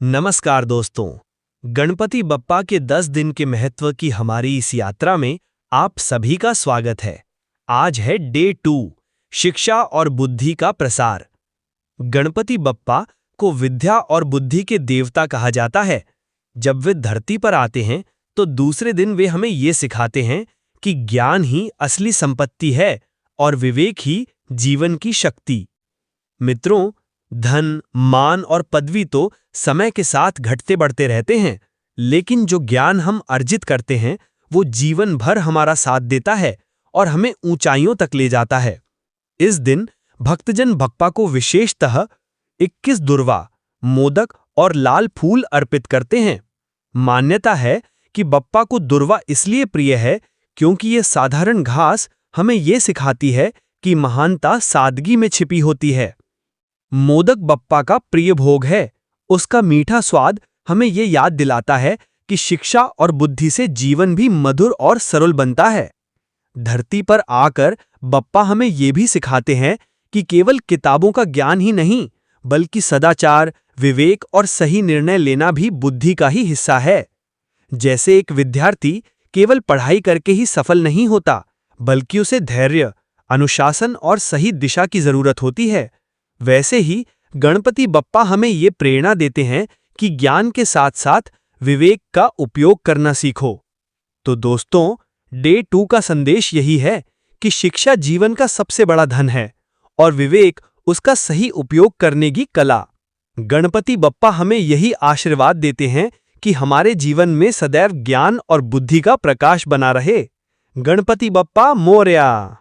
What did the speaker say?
नमस्कार दोस्तों। गणपति बप्पा के 10 दिन के महत्व की हमारी इस यात्रा में आप सभी का स्वागत है। आज है डे 2, शिक्षा और बुद्धि का प्रसार। गणपति बप्पा को विद्या और बुद्धि के देवता कहा जाता है। जब वे धरती पर आते हैं तो दूसरे दिन वे हमें ये सिखाते हैं कि ज्ञान ही असली संपत्ति है और विवेक ही जीवन की शक्ति। मित्रों, धन, मान और पदवी तो समय के साथ घटते बढ़ते रहते हैं, लेकिन जो ज्ञान हम अर्जित करते हैं वो जीवन भर हमारा साथ देता है और हमें ऊंचाइयों तक ले जाता है। इस दिन भक्तजन बप्पा को विशेषतः 21 दुर्वा, मोदक और लाल फूल अर्पित करते हैं। मान्यता है कि बप्पा को दुर्वा इसलिए प्रिय है क्योंकि ये साधारण घास हमें ये सिखाती है कि महानता सादगी में छिपी होती है। मोदक बप्पा का प्रिय भोग है। उसका मीठा स्वाद हमें ये याद दिलाता है कि शिक्षा और बुद्धि से जीवन भी मधुर और सरल बनता है। धरती पर आकर बप्पा हमें ये भी सिखाते हैं कि केवल किताबों का ज्ञान ही नहीं, बल्कि सदाचार, विवेक और सही निर्णय लेना भी बुद्धि का ही हिस्सा है। जैसे एक विद्यार्थी केवल पढ़ाई करके ही सफल नहीं होता, बल्कि उसे धैर्य, अनुशासन और सही दिशा की जरूरत होती है, वैसे ही गणपति बप्पा हमें ये प्रेरणा देते हैं कि ज्ञान के साथ साथ विवेक का उपयोग करना सीखो। तो दोस्तों, डे 2 का संदेश यही है कि शिक्षा जीवन का सबसे बड़ा धन है और विवेक उसका सही उपयोग करने की कला। गणपति बप्पा हमें यही आशीर्वाद देते हैं कि हमारे जीवन में सदैव ज्ञान और बुद्धि का प्रकाश बना रहे। गणपति बप्पा मोरया।